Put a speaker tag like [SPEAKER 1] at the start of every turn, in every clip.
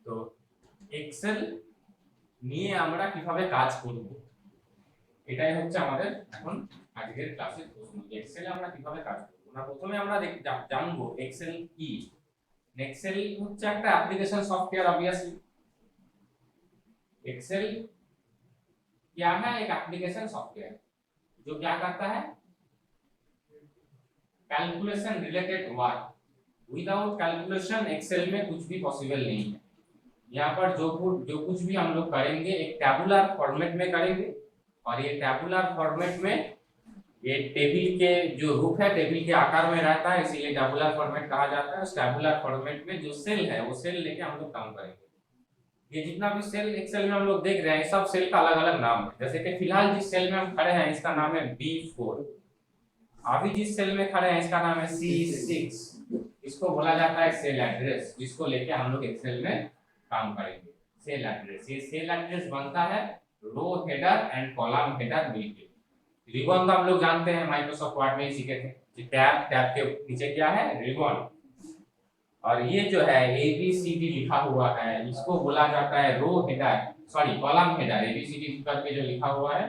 [SPEAKER 1] তো এক্সেল নিয়ে আমরা কিভাবে কাজ করব, এটাই হচ্ছে আমাদের এখন আজকের ক্লাসের প্রশ্ন। এক্সেলে আমরা কিভাবে কাজ করব না, প্রথমে আমরা জানবো এক্সেল কি। एक्सेल হচ্ছে একটা एप्लीकेशन सॉफ्टवेयर ऑब्वियसली। एक्सेल क्या है? एक एप्लीकेशन सॉफ्टवेयर जो क्या करता है, calculation related work. Without calculation Excel में कुछ भी पॉसिबल नहीं है। यहाँ पर जो कुछ भी हम लोग करेंगे एक टैबुलर फॉर्मेट में करेंगे, और ये टैबुलर फॉर्मेट में ये टेबल के जो रूप है टेबल के आकार में रहता है, इसीलिए टैबुलर फॉर्मेट कहा जाता है। उस टैबुलर फॉर्मेट में जो सेल है वो सेल लेके हम लोग काम करेंगे। ये जितना भी सेल एक्सेल में हम लोग देख रहे हैं सब सेल का अलग अलग नाम है। जैसे कि फिलहाल जिस सेल में हम खड़े हैं इसका नाम है B4। अभी जिस सेल में खड़े हैं इसका नाम है C6। इसको बोला जाता है सेल एड्रेस, जिसको लेके हम लोग एक्सेल में काम करेंगे। सेल एड्रेस, ये सेल एड्रेस बनता है row header and column header मिलके। रिबन तो हम लोग जानते हैं, माइक्रोसॉफ्ट वर्ड में ही सीखे थे कि टैब के नीचे क्या है, रिबन। और ये जो है ABCD लिखा हुआ है इसको बोला जाता है row header, sorry column header. ABCD करके जो लिखा हुआ है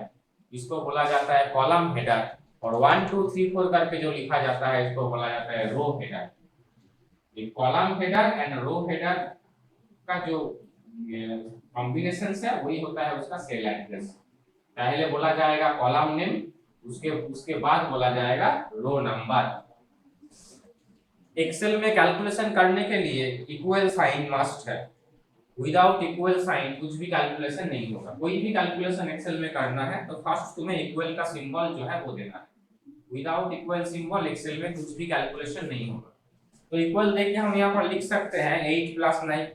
[SPEAKER 1] इसको बोला जाता है कॉलम हेडर, और 1 2 3 4 करके जो लिखा जाता है इसको बोला जाता है रो हेडर। ये column header and row header का जो कॉम्बिनेशन है वही होता है उसका सेल एड्रेस। पहले बोला जाएगा कॉलम नेम, उसके बाद बोला जाएगा रो नंबर। एक्सेल में कैलकुलेशन करने के लिए इक्वल साइन मस्ट है। विदाउट इक्वल साइन कुछ भी कैलकुलेशन नहीं होगा। कोई भी कैलकुलेशन एक्सेल में करना है तो फर्स्ट तुम्हें इक्वल का सिंबल जो है वो देना है। विदाउट इक्वल सिंबल एक्सेल में कुछ भी कैलकुलेशन नहीं होगा। तो इक्वल देके हम यहाँ पर लिख सकते हैं 8 + 9।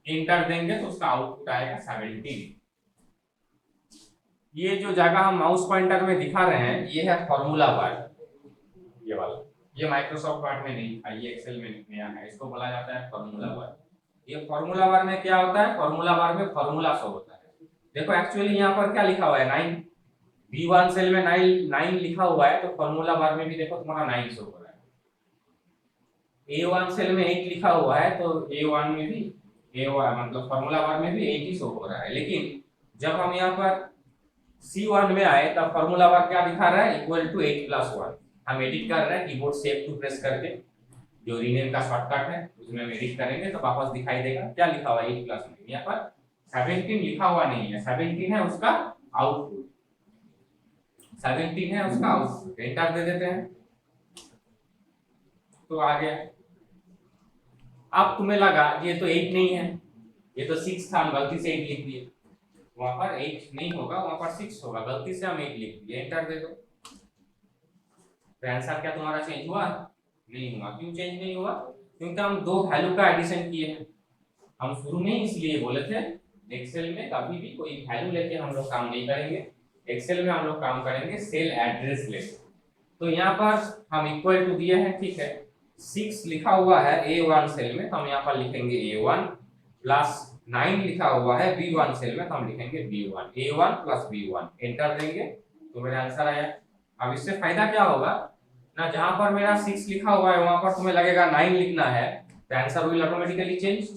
[SPEAKER 1] इंटर देंगे तो उसका आउटपुट आएगा 17। ये जो जगह हम माउस पॉइंटर में दिखा रहे हैं ये है फॉर्मूला बार, ये वाला। ये माइक्रोसॉफ्ट वर्ड में नहीं था, ये एक्सेल में नया है, इसको बोला जाता है फॉर्मूला बार। ये फॉर्मूला बार में क्या होता है, फॉर्मूला बार में फॉर्मूला शो होता है। देखो एक्चुअली यहाँ पर क्या लिखा हुआ है 9। B1 सेल में 9 लिखा हुआ है, तो फॉर्मूला बार में भी देखो तुम्हारा 9 शो हो रहा है। A1 सेल में 8 लिखा हुआ है तो A1 में भी A1 मतलब फॉर्मूला बार में भी 8 ही शो हो रहा है। लेकिन जब हम यहाँ पर C1 में आए तब फॉर्मूला बार क्या दिखा रहा है, इक्वल टू 8 + 1। हम एडिट कर रहे हैं कीबोर्ड से F2 प्रेस करके, जो रीनेम का शॉर्टकट है उसमें हम एडिट करेंगे तो वापस दिखाई देगा क्या लिखा हुआ है 8 + 9। यहाँ पर 17 लिखा हुआ नहीं है, 17 है उसका आउटपुट, 17 है उसका आउटपुट। एंटर दे देते हैं तो आ गया। अब तुम्हें लगा ये तो 8 नहीं है, ये तो 6 था, हम गलती से 8 लिख दिए। वहां पर 8 नहीं होगा, वहां पर 6 होगा, गलती से हम 8 लिख दिए। एंटर दे दो तो आंसर क्या तुम्हारा चेंज हुआ? नहीं हुआ। क्यों चेंज नहीं हुआ? क्योंकि हम दो वैल्यू का एडिशन किए हैं। हम शुरू में इसलिए बोले थे एक्सेल में कभी भी कोई वैल्यू लेके हम लोग काम नहीं करेंगे। एक्सेल में हम लोग काम करेंगे सेल एड्रेस लेके। तो यहाँ पर हम इक्वल टू दिए हैं, ठीक है। 6 लिखा हुआ है A1 सेल में तो हम यहाँ पर लिखेंगे A1 प्लस 9 लिखा हुआ है B1 सेल में तो हम लिखेंगे B1। A1 plus B1 enter देंगे तो मेरा आंसर आया। अब इससे फायदा क्या होगा ना, जहां पर मेरा 6 लिखा हुआ है वहां पर तुम्हें लगेगा 9 लिखना है तो आंसर विल ऑटोमेटिकली चेंज।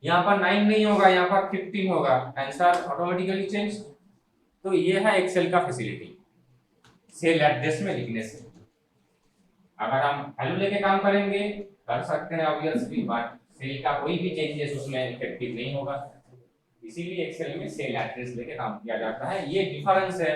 [SPEAKER 1] यहाँ पर 9 नहीं होगा, यहाँ पर 15 होगा, आंसर ऑटोमेटिकली चेंज। तो ये है एक्सेल का फैसिलिटी सेल एड्रेस में लिखने से। अगर हम वैल्यू लेके काम करेंगे कर सकते हैं ऑब्वियसली, बट सेल का कोई भी चेंजेस उसमें इफेक्टिव नहीं होगा। इसीलिए एक्सेल में सेल एड्रेस लेके काम किया जाता है। ये डिफरेंस है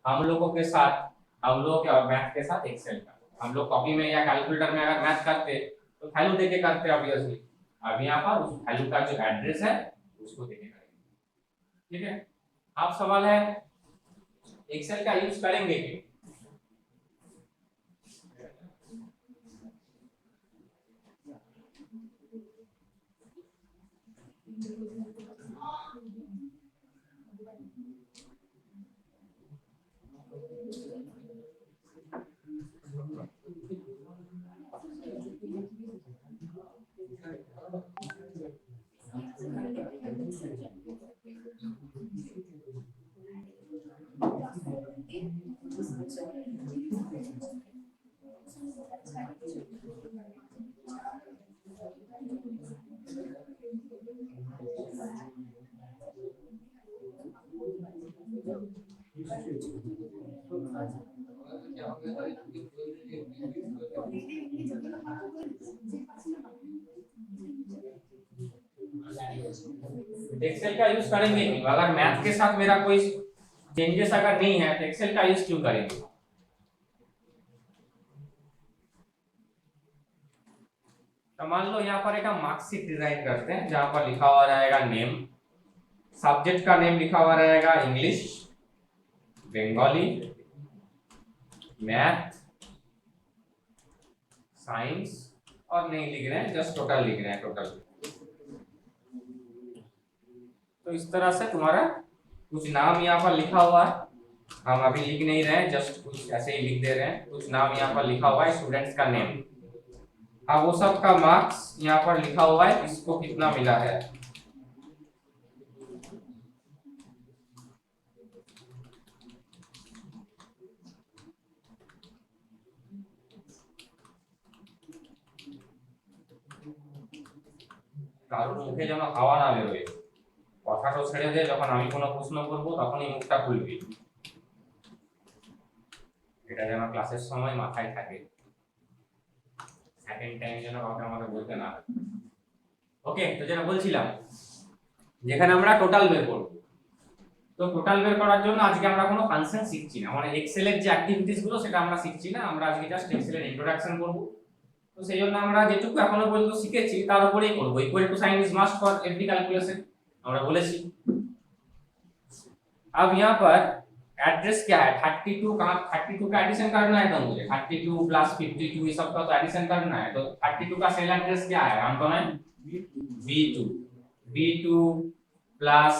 [SPEAKER 1] हम लोगों के साथ, हम लोग के और मैथ के साथ एक्सेल का। हम लोग कॉपी में या कैलकुलेटर में अगर मैथ करते तो वैल्यू देके करते ऑब्वियसली। अब यहाँ पर उस वैल्यू का जो एड्रेस है उसको देके करेंगे, ठीक है। अब सवाल है एक्सेल का यूज करेंगे क्यों? एक्सेल का यूज करेंगे क्यों? अगर मैथ के साथ मेरा कोई चेंजेस अगर नहीं है तो एक्सेल का यूज क्यों करेंगे? तो मान लो यहाँ पर एक हम मार्कशीट डिजाइन करते हैं जहां पर लिखा हुआ रहेगा नेम, सब्जेक्ट का नेम लिखा हुआ रहेगा इंग्लिश, बंगाली, मैथ, साइंस, और नहीं लिख रहे हैं, जस्ट टोटल लिख रहे हैं, टोटल। तो इस तरह से तुम्हारा कुछ नाम यहाँ पर लिखा हुआ है, हम अभी लिख नहीं रहे हैं, जस्ट कुछ ऐसे ही लिख दे रहे हैं, कुछ नाम यहाँ पर लिखा हुआ है, स्टूडेंट्स का नेम। अब वो सब का मार्क्स यहाँ पर लिखा हुआ है, इसको कितना मिला है। কারণ মুখে যেন হাওয়া না বেরোয়, কথাটা ছেড়ে দে, যখন আমি কোনো প্রশ্ন করব তখনই মুখটা খুলবি, এটা যেন ক্লাসের সময় মাথায় থাকে, সেকেন্ড টাইম যেন কাউকে আমাকে বলতে না। ওকে, তো যেটা বলছিলাম যেখানে আমরা টোটাল বের করব, তো টোটাল বের করার জন্য আজকে আমরা কোনো ফাংশন শিখছি না, মানে এক্সেল এর যে অ্যাক্টিভিটিস গুলো সেটা আমরা শিখছি না, আমরা আজকে জাস্ট এক্সেল এর ইন্ট্রোডাকশন করব। তো সেই জন্য আমরা যেটুকু এখনো পর্যন্ত শিখেছি তার উপরেই করব। Equal to sign is must for every calculation আমরা বলেছি। अब यहाँ पर एड्रेस क्या है, 32 का 32 का एडिशन करना है, तो मुझे 32 प्लस 52 ये सब का तो एडिशन करना है, तो 32 का सेल एड्रेस क्या है, हम तो है B2 plus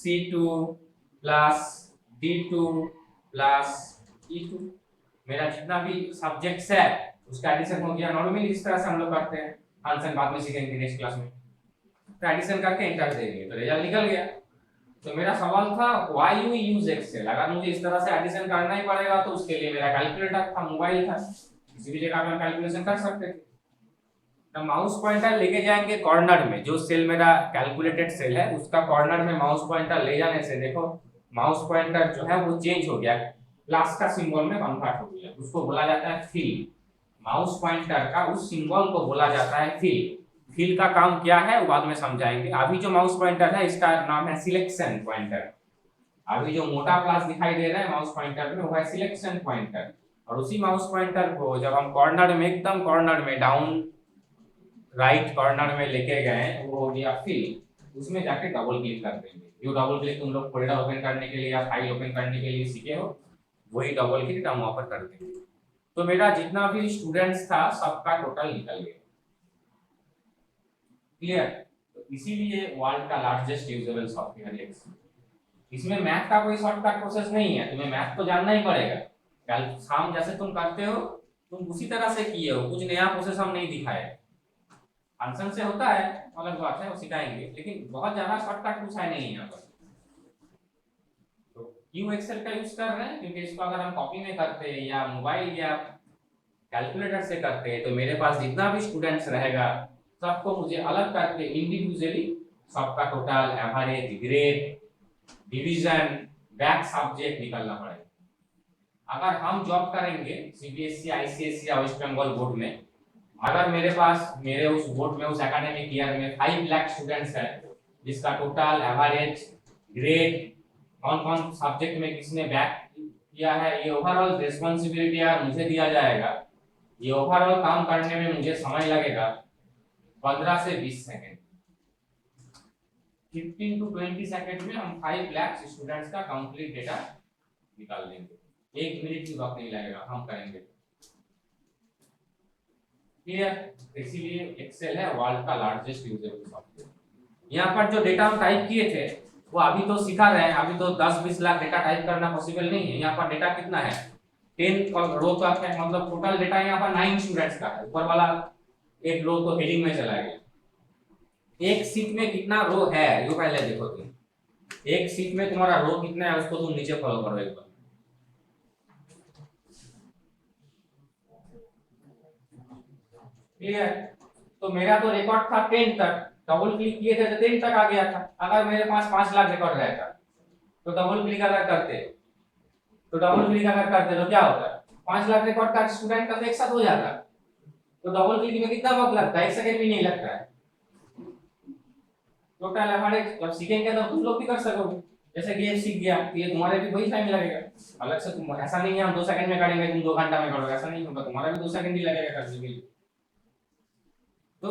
[SPEAKER 1] C2 plus D2 plus E2, मेरा जितना भी सब्जेक्ट्स है उसका एडिशन हो गया। नॉर्मली इस तरह से हम लोग करते हैं, फंक्शन बाद में सीखेंगे नेक्स्ट क्लास में। तो एडिशन करके एंटर देंगे तो रिजल्ट निकल गया। तो मेरा सवाल था व्हाई यू यूज एक्सेल, अगर मुझे इस तरह से एडिशन करना ही पड़ेगा तो उसके लिए मेरा कैलकुलेटर था, मोबाइल था, किसी भी जगह में कैलकुलेशन कर सकते थे। तो माउस पॉइंटर लेके जाएंगे कॉर्नर में, जो सेल मेरा कैलकुलेटेड सेल है उसका कॉर्नर में माउस पॉइंटर ले जाने से देखो माउस पॉइंटर जो है वो चेंज हो गया, प्लस का सिंबल में कन्वर्ट हो गया, उसको बोला जाता है फिल। माउस पॉइंटर का उस सिंबल को बोला जाता है फिल। फिल का काम क्या है वो बाद में समझाएंगे। अभी जो माउस पॉइंटर है इसका नाम है सिलेक्शन पॉइंटर। अभी जो मोटा प्लस दिखाई दे रहा है माउस पॉइंटर में वो है सिलेक्शन पॉइंटर, और उसी माउस पॉइंटर को जब हम कॉर्नर में एकदम कॉर्नर में डाउन राइट कॉर्नर में लेके गए वो हो गया फिल, उसमें जाके डबल क्लिक कर देंगे। जो डबल क्लिक तुम लोग फोल्डर ओपन करने के लिए या फाइल ओपन करने के लिए सीखे हो वही डबल क्लिक हम वहां पर कर देंगे। तो मेरा जितना भी स्टूडेंट्स था सबका टोटल निकल गया। क्लियर? तो इसीलिए वर्ल्ड का लार्जेस्ट यूजेबल सॉफ्टवेयर है एक्सेल। इसमें मैथ का कोई शॉर्टकट प्रोसेस नहीं है, तुम्हें मैथ तो जानना ही पड़ेगा। कल शाम जैसे तुम करते हो तुम उसी तरह से किए हो, कुछ नया प्रोसेस हम नहीं दिखाए। फंक्शन से होता है अलग बात है, वो सिखाएंगे, लेकिन बहुत ज्यादा शॉर्टकट कुछ है नहीं यहाँ पर। तो क्यों एक्सेल का यूज कर रहे हैं, क्योंकि इसको अगर हम कॉपी में करते हैं या मोबाइल या कैलकुलेटर से करते हैं तो मेरे पास जितना भी स्टूडेंट्स रहेगा सबको मुझे अलग करके इंडिविजुअली सबका total, average, grade, division, back subject निकालना पड़ेगा। अगर हम जॉब करेंगे सीबीएसई, आईसीएसई या वेस्ट बंगाल बोर्ड में, अगर मेरे पास मेरे उस बोर्ड में उस एकेडमिक ईयर में 5 लाख स्टूडेंट्स है जिसका टोटल, एवरेज, ग्रेड, कौन कौन सब्जेक्ट में किसने बैक किया है, ये ओवरऑल रिस्पांसिबिलिटी यार मुझे दिया जाएगा। ये ओवरऑल काम करने में मुझे समय लगेगा 15 से 20 सेकंड। 15 to 20 सेकंड में हम 5 लाख स्टूडेंट्स का कंप्लीट डेटा निकाल लेंगे, 1 मिनट भी वक्त नहीं लगेगा, हम करेंगे। क्लियर? इसीलिए एक्सेल है वर्ल्ड का लार्जेस्ट यूजेबल सॉफ्टवेयर। यहाँ पर जो डेटा हम टाइप किए थे वो अभी तो सिखा रहे हैं, अभी तो 10-20 लाख डेटा टाइप करना पॉसिबल नहीं है। यहाँ पर डेटा कितना है, 10 रो तक है, मतलब टोटल डेटा यहाँ पर 9 स्टूडेंट्स का है। ऊपर वाला एक रो तो हेडिंग में चला गया। एक सीट में कितना रो है ये पहले देखो तुम, एक सीट में तुम्हारा रो कितना है उसको तुम नीचे फॉलो करो एक बार। क्लियर? तो मेरा तो रिकॉर्ड था 10 तक, डबल क्लिक किए थे तो 10 तक आ गया था। अगर मेरे पास 5 लाख रिकॉर्ड रहता तो डबल क्लिक अगर करते तो क्या होता, 5 लाख रिकॉर्ड का स्टूडेंट का तो एक साथ हो जाता, तो डबल क्लिक में कितना वक्त लगता है, 1 सेकंड भी नहीं लगता है। टोटल हमारे जब सीखेंगे तो तुम लोग भी कर सकोगे, जैसे कि ये सीख गया तो ये तुम्हारे भी वही टाइम लगेगा। अलग से तुम ऐसा नहीं है हम 2 सेकंड में करेंगे तुम 2 घंटा में करोगे, ऐसा नहीं होगा, तुम्हारा भी 2 सेकंड ही लगेगा करने के लिए। तो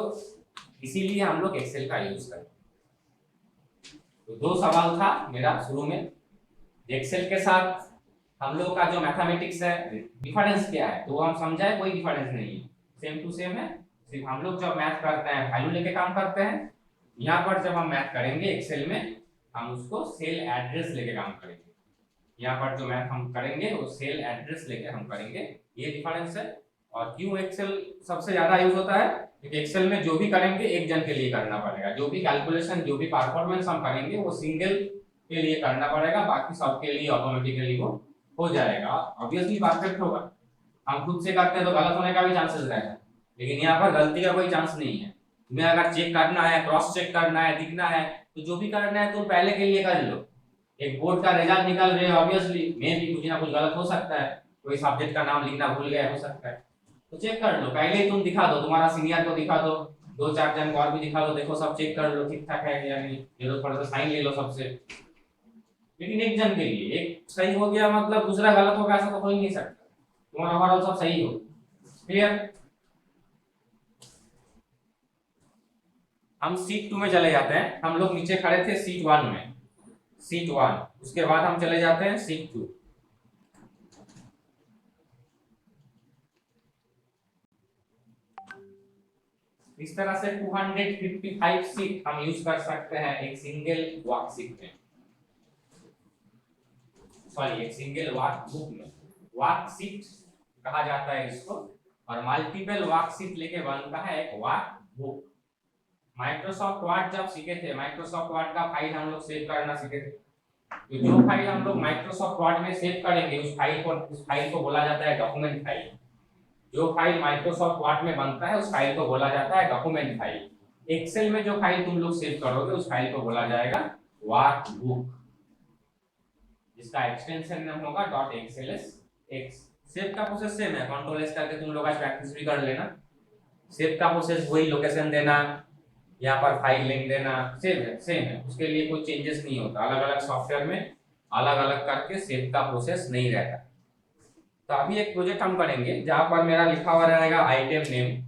[SPEAKER 1] इसीलिए हम लोग एक्सेल का यूज करते हैं। तो 2 सवाल था मेरा शुरू में, एक्सेल के साथ हम लोग का जो मैथमेटिक्स है डिफरेंस क्या है, तो हम समझाए कोई डिफरेंस नहीं है, सेम टू सेम है। सिर्फ हम लोग जब मैथ करते हैं वैल्यू लेके काम करते हैं, यहाँ पर जब हम मैथ करेंगे एक्सेल में हम उसको सेल एड्रेस लेके काम करेंगे। यहाँ पर जो मैथ हम करेंगे वो सेल एड्रेस लेके हम करेंगे, ये डिफरेंस है। और क्यों एक्सेल सबसे ज्यादा यूज होता है, क्योंकि एक्सेल में जो भी करेंगे एक जन के लिए करना पड़ेगा, जो भी कैलकुलेशन जो भी परफॉर्मेंस हम करेंगे वो सिंगल के लिए करना पड़ेगा, बाकी सबके लिए ऑटोमेटिकली वो हो जाएगा, ऑब्वियसली परफेक्ट होगा। हम खुद से करते हैं तो गलत होने का भी चांसेस रहेगा, लेकिन यहाँ पर गलती का कोई चांस नहीं है। तुम्हें अगर चेक करना है, क्रॉस चेक करना है, दिखना है, तो जो भी करना है तुम पहले के लिए कर लो। एक बोर्ड का रिजल्ट निकल रहे ऑब्वियसली में भी कुछ ना कुछ गलत हो सकता है, कोई सब्जेक्ट का नाम लिखना भूल गए हो सकता है, तो चेक कर लो पहले ही, तुम दिखा दो, तुम्हारा सीनियर को दिखा दो, 2-4 जन को और भी दिखा दो, देखो सब चेक कर लो ठीक ठाक है या नहीं, ये लो थोड़ा सा साइन ले लो सबसे। लेकिन एक जन के लिए एक सही हो गया मतलब दूसरा गलत होगा ऐसा तो हो ही नहीं सकता, तुम्हारा ओवरऑल सब सही हो। क्लियर। हम सीट 2 में चले जाते हैं, हम लोग नीचे खड़े थे सीट 1 में, सीट 1 उसके बाद हम चले जाते हैं सीट 2। इस तरह से 255 सीट हम यूज कर सकते हैं एक सिंगल वर्कशीट में, सॉरी एक सिंगल वर्कबुक में। वर्कशीट कहा जाता है इसको, और मल्टीपल वर्कशीट लेके बनता है एक वर्कबुक। माइक्रोसॉफ्ट वर्ड जब सीखे थे, माइक्रोसॉफ्ट वर्ड का फाइल हम लोग सेव करना सीखे थे, तो जो फाइल हम लोग माइक्रोसॉफ्ट वर्ड में सेव करेंगे उस फाइल को बोला जाता है डॉक्यूमेंट फाइल। जो फाइल माइक्रोसॉफ्ट वर्ड में बनता है उस फाइल को बोला जाता है डॉक्यूमेंट फाइल। एक्सेल में जो फाइल तुम लोग सेव करोगे उस फाइल को बोला जाएगा वर्कबुक, जिसका एक्सटेंशन नाम होगा .xls। सेव का प्रोसेस सेम है, कंट्रोल एस करके तुम लोग आज प्रैक्टिस भी कर लेना। सेव का प्रोसेस वही, लोकेशन देना, यहाँ पर फाइल लिंक देना, सेम है, उसके लिए कोई चेंजेस नहीं होता। अलग अलग सॉफ्टवेयर में अलग अलग करके सेव का प्रोसेस नहीं रहता। तो अभी एक प्रोजेक्ट हम करेंगे जहां पर मेरा लिखा हुआ रहेगा आइटम नेम,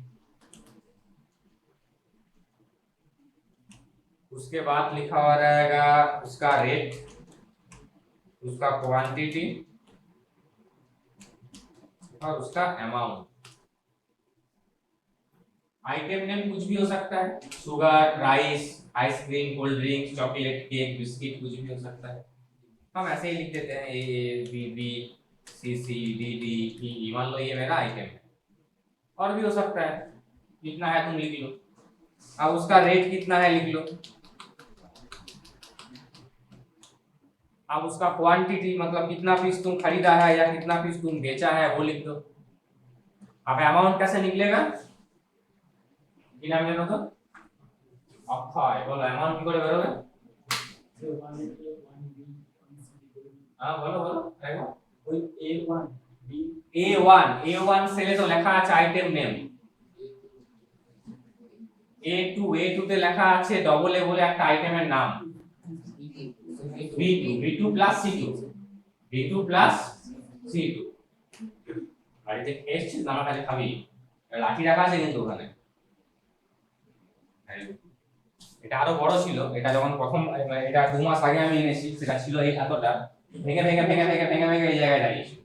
[SPEAKER 1] उसके बाद लिखा हुआ रहेगा उसका रेट, उसका क्वांटिटी और उसका अमाउंट। आइटम नेम कुछ भी हो सकता है, sugar, rice, ice cream, cold drink, chocolate, cake, biscuit, कुछ भी हो सकता है। हम ऐसे ही लिख देते हैं A B B C C D D E, मान लो ये मेरा आइटम है। और भी हो सकता है, कितना है तुम लिख लो। अब उसका रेट कितना है लिख लो। अब उसका क्वांटिटी मतलब कितना पीस तुम खरीदा है या कितना पीस तुम बेचा है वो लिख दो। अब अमाउंट कैसे निकलेगा, কি নাম জানো তো? অক্ষয়, বলো অ্যামাউন্ট কি করে বেরোবে? হ্যাঁ বলো বলো দেখো। ওই A1 A1 সেলে তো লেখা আছে আইটেম নেম। A2 তে লেখা আছে ডবল এ বলে একটা আইটেমের নাম। B2 প্লাস C2 আর এই যে টেস্ট আমার কাছে খাবি লাঠি রাখা আছে কিন্তু ওখানে। এটা আরো বড় ছিল, এটা যখন প্রথম এটা 2 মাস আগে আমি এনেছি সেটা ছিল এই এতটা, ভেঙে এই জায়গায় দাঁড়িয়েছে।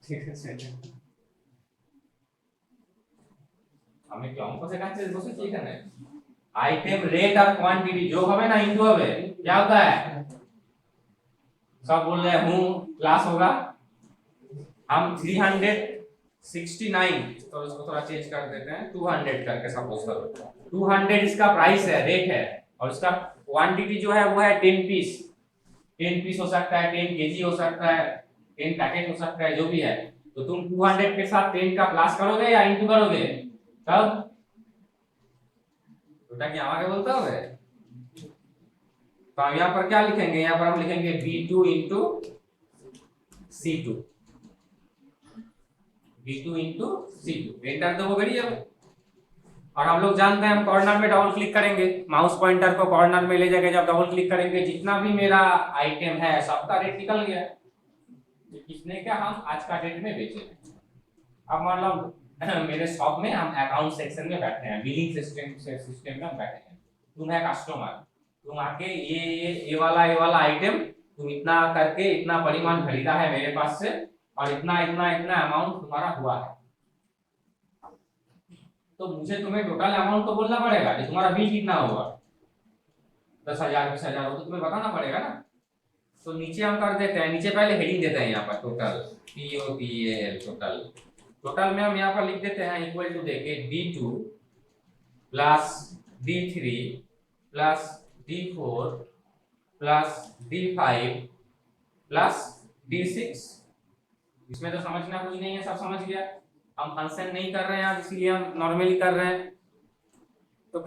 [SPEAKER 1] ঠিক আছে, আমি কি অঙ্ক শেখাচ্ছি বসেছি এখানে। आइटम रेट और क्वांटिटी जो হবে না ইনটু হবে, क्या होता है? सब बोल रहे हैं हूं, क्लास होगा। हम 369 तो इसको थोड़ा चेंज कर देते हैं 200 करके सपोज करो। 200 इसका प्राइस है, रेट है, और इसका क्वांटिटी जो है वो है 10 पीस। 10 पीस हो सकता है, 10 केजी हो सकता है, 10 पैकेट हो सकता है, जो भी है। तो तुम 200 के साथ 10 का प्लस करोगे या इनटू करोगे? तब ওটা কি আমাকে বলতে হবে? तो हम यहाँ पर क्या लिखेंगे, यहाँ पर हम लिखेंगे B2 into C2। B2 into C2, enter दो गई अब। और हम लोग जानते हैं हम कॉर्नर में डबल क्लिक करेंगे, माउस पॉइंटर को कॉर्नर में ले जाके जब डबल क्लिक करेंगे जितना भी मेरा आइटम है सबका रेट निकल गया। किसने क्या हम आज का डेट में बेचे। अब मान लो मेरे शॉप में हम अकाउंट सेक्शन में बैठे हैं, बिलिंग सिस्टम में हम बैठे हैं, तुम है कस्टमर, तुम आके ये वाला आइटम तुम इतना करके इतना परिमाण खरीदा है मेरे पास से और इतना इतना इतना अमाउंट तुम्हारा हुआ है, तो मुझे तुम्हें टोटल अमाउंट तो बोलना पड़ेगा कि तुम्हारा बिल कितना होगा, 10,000 20,000 हो तो तुम्हें बताना पड़ेगा ना। तो नीचे हम कर देते हैं, नीचे पहले हेडिंग देते हैं यहाँ पर टोटल TOTAL टोटल। टोटल में हम यहाँ पर लिख देते हैं इक्वल टू देके D2 plus D3 plus D4 plus D5 plus D6। इसमें तो समझना कुछ नहीं है, सब समझ गया। हम फंक्शन नहीं कर रहे हैं इसलिए हम नॉर्मली कर रहे हैं। तो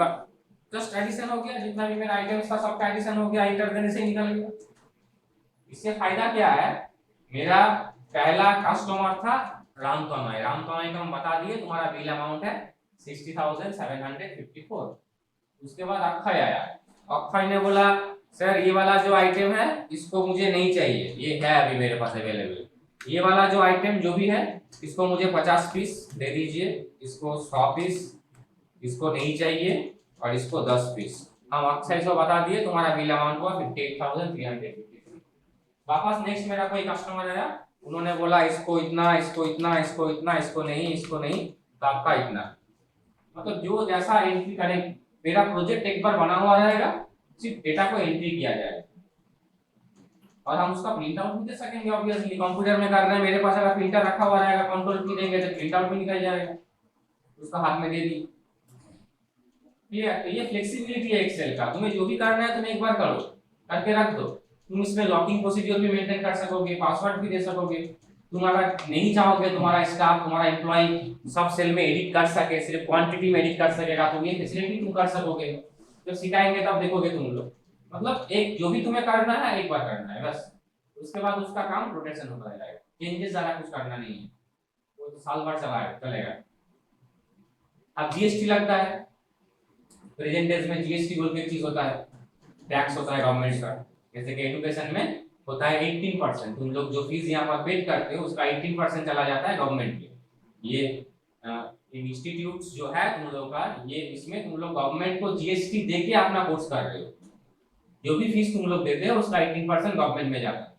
[SPEAKER 1] जस्ट एडिशन हो गया, जितना भी मेरा आइटम्स था सबका एडिशन हो गया, इंटर देने से निकल गया। इससे फायदा क्या है, मेरा पहला कस्टमर था रामतनय का हम बता दिए तुम्हारा बिल अमाउंट है 60,754। उसके बाद अक्षय आया, अक्षय ने बोला सर ये वाला जो आइटम है इसको मुझे नहीं चाहिए, ये है अभी मेरे पास अवेलेबल, ये वाला जो आइटम जो भी है इसको मुझे 50 पीस दे दीजिए, इसको 100 पीस इसको नहीं चाहिए और इसको 10 पीस। हम अक्षय को बता दिए तुम्हारा बिल अमाउंट हुआ 58,353। वापस नेक्स्ट मेरा कोई कस्टमर आया, उन्होंने बोला इसको इतना इसको इतना इसको इतना इसको नहीं तो आपका इतना। मतलब जो जैसा एंट्री करें, मेरा प्रोजेक्ट एक बार बना हुआ रहेगा, सिर्फ डेटा को एंट्री किया जाए और हम उसका प्रिंट आउट भी दे सकेंगे। ऑब्वियसली कंप्यूटर में कर रहे हैं, मेरे पास अगर प्रिंटर रखा हुआ रहेगा कंट्रोल की देंगे तो प्रिंट आउट भी निकल जाएगा, उसका हाथ में दे दी। ये फ्लेक्सिबिलिटी है एक्सेल का, तुम्हें जो भी करना है तुम एक बार करो, करके रख दो। तुम इसमें लॉकिंग प्रोसीजर भी मेंटेन कर सकोगे, पासवर्ड भी दे सकोगे। तुम अगर नहीं चाहोगे तुम्हारा स्टाफ तुम्हारा एम्प्लॉय सब सेल में एडिट कर सके, सिर्फ क्वांटिटी में एडिट कर सकेगा, तो ये फैसिलिटी तुम कर सकोगे। जब सिखाएंगे तब देखोगे तुम लोग। मतलब एक जो भी तुम्हें करना है एक बार करना है बस, उसके बाद उसका काम रोटेशन होता रहेगा, चेंजेस ज्यादा कुछ करना नहीं है, वो तो साल भर चलेगा। अब जीएसटी लगता है, प्रेजेंटेज में जीएसटी बोल के चीज होता है, टैक्स होता है गवर्नमेंट का। जैसे कि एजुकेशन में होता है 18%, तुम लोग जो फीस यहाँ पर पे करते हो उसका 18% चला जाता है गवर्नमेंट के। ये इंस्टीट्यूट्स जो है तुम लोग का, ये इसमें तुम लोग गवर्नमेंट को जीएसटी देके अपना कोर्स कर रहे हो, जो भी फीस तुम लोग देते हो उसका 18% गवर्नमेंट में जाता है।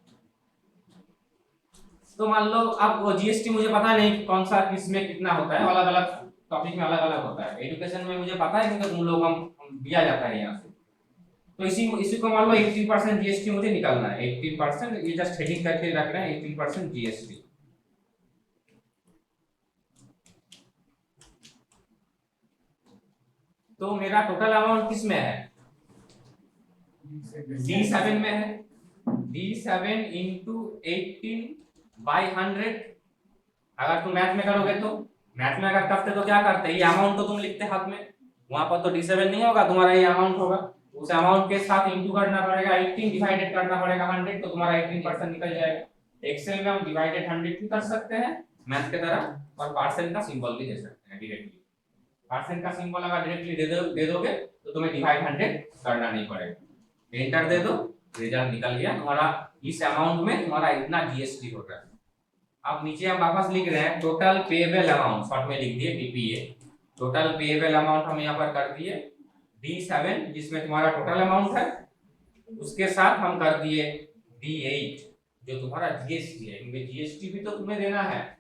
[SPEAKER 1] तो मान लो अब वो जीएसटी मुझे पता नहीं कौन सा किस में कितना होता है, अलग अलग टॉपिक में अलग अलग होता है। एजुकेशन में मुझे पता है क्योंकि तुम लोग हम दिया जाता है यहाँ से। तो इसी को मान लो 18% जीएसटी मुझे निकालना है, 18%, ये जस्ट हेडिंग करके रख रहे हैं 18% जीएसटी। तो मेरा टोटल अमाउंट किस में है, D7 में है। D7 into 18/100। अगर तुम मैथ में करोगे तो, मैथ में अगर करते तो क्या करते, ये अमाउंट तो तुम लिखते हाथ में, वहां पर तो D7 नहीं होगा, तुम्हारा ये अमाउंट होगा, उस अमाउंट के साथ इंटू करना पड़ेगा 18 डिवाइडेड करना पड़ेगा 100, तो तुम्हारा 18% निकल जाएगा। एक्सेल में हम डिवाइडेड 100 भी कर सकते हैं मैथ के तरह, और परसेंट का सिंबल भी दे सकते हैं डायरेक्टली। परसेंट का सिंबल अगर डायरेक्टली दे दोगे तो तुम्हें डिवाइड 100 करना नहीं पड़ेगा, एंटर दे दो, रिजल्ट निकल गया तुम्हारा। इस अमाउंट में तुम्हारा इतना जीएसटी हो रहा है। अब नीचे हम वापस लिख रहे हैं टोटल पेएबल अमाउंट, शॉर्ट में लिख दिए टीपीए। टोटल पेएबल अमाउंट हम यहाँ पर कर दिए D7 जिसमें तुम्हारा टोटल अमाउंट है, उसके साथ हम कर दिए D8 जो तुम्हारा जीएसटी है, क्योंकि जीएसटी भी तो तुम्हें देना है,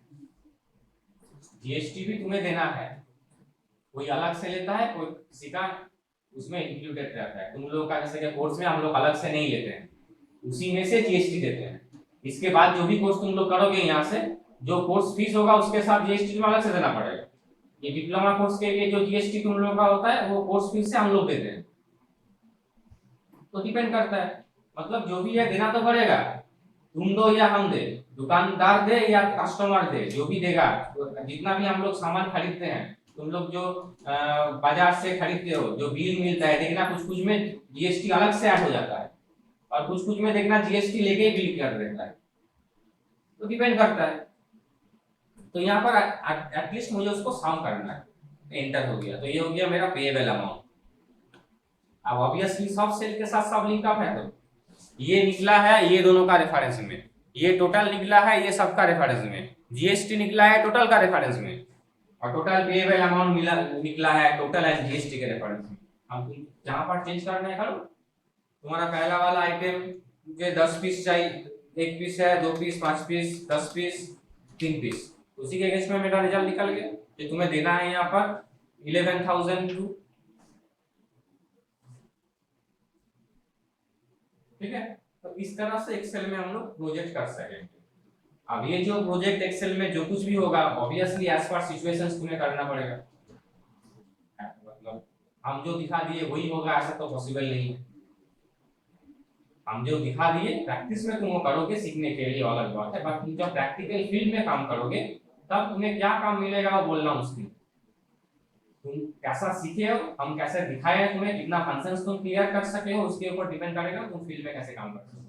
[SPEAKER 1] जीएसटी भी तुम्हें देना है। कोई अलग से लेता है, कोई किसी का उसमें इंक्लूडेड रहता है। तुम लोगों का जैसे कि कोर्स में हम लोग अलग से नहीं लेते हैं, उसी में से जीएसटी देते हैं। इसके बाद जो भी कोर्स तुम लोग करोगे यहाँ से, जो कोर्स फीस होगा उसके साथ जीएसटी तुम्हें अलग से देना पड़ेगा। ये डिप्लोमा कोर्स के लिए जो जीएसटी तुम लोगों का होता है वो कोर्स फीस से हम लोग देते हैं। तो डिपेंड करता है, मतलब जो भी है देना तो पड़ेगा, तुम दो या हम दे, दुकानदार दे या कस्टमर दे, जो भी देगा। जितना भी हम लोग सामान खरीदते हैं, तुम लोग जो बाजार से खरीदते हो, जो बिल मिलता है, देखना कुछ कुछ में जीएसटी अलग से ऐड हो जाता है और कुछ कुछ में देखना जीएसटी लेके ही बिल कर देता है। तो डिपेंड करता है। तो यहाँ पर एटलीस्ट मुझे उसको सम करना है, एंटर हो गया, तो ये हो गया मेरा पेएबल अमाउंट। अब ऑब्वियसली सब सेल के साथ सब लिंक अप है, तो ये निकला है ये दोनों का रेफरेंस में, ये टोटल निकला है ये सबका रेफरेंस में, जीएसटी निकला है टोटल का रेफरेंस में, और टोटल पेएबल अमाउंट मिला निकला है टोटल एंड जीएसटी के रेफरेंस में। हम जहां पर चेंज करना है करो, तुम्हारा पहला वाला आइटम मुझे 10 पीस चाहिए, 1 पीस है, 2 पीस, 5 पीस, 10 पीस, 3 पीस, उसी के अगेंस्ट में मेरा रिजल्ट निकल गया। ये तुम्हें देना है यहाँ पर 11,002, ठीक है। तो इस तरह से एक्सेल में हम लोग प्रोजेक्ट कर सकेंगे। अब ये जो प्रोजेक्ट एक्सेल में जो कुछ भी होगा ऑब्वियसली एज पर सिचुएशंस तुम्हें करना पड़ेगा, मतलब हम जो दिखा दिए वही होगा ऐसा तो पॉसिबल नहीं है। हम जो दिखा दिए प्रैक्टिस में तुम वो करोगे सीखने के लिए अलग बात है, बट तुम जब प्रैक्टिकल फील्ड में काम करोगे तब तुम्हें क्या काम मिलेगा वो बोलना मुश्किल। तुम कैसा सीखे हो, हम कैसे दिखाए हैं तुम्हें, कितना फंक्शंस तुम क्लियर कर सके हो उसके ऊपर डिपेंड करेगा तुम फील्ड में कैसे काम कर सकते हो।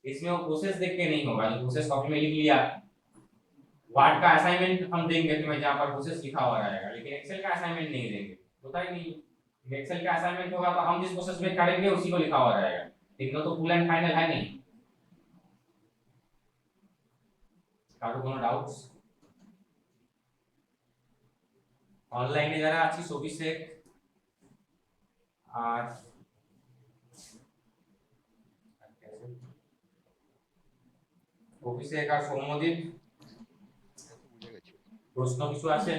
[SPEAKER 1] इसमें वो प्रोसेस देख के नहीं होगा, जो प्रोसेस कॉपी में लिख लिया, वर्ड का असाइनमेंट हम देंगे तुम्हें जहां पर प्रोसेस लिखा हुआ रहेगा, लेकिन एक्सेल का असाइनमेंट नहीं देंगे, होता ही नहीं। एक्सेल का असाइनमेंट होगा तो हम जिस प्रोसेस में करेंगे उसी को लिखा हुआ रहेगा, लेकिन तो फुल एंड फाइनल है नहीं। कारो कोनो डाउट्स অনলাইনে যারা আছিস অভিষেক আর অভিষেক আর সৌম্যদীপ, প্রশ্ন কিছু আছে?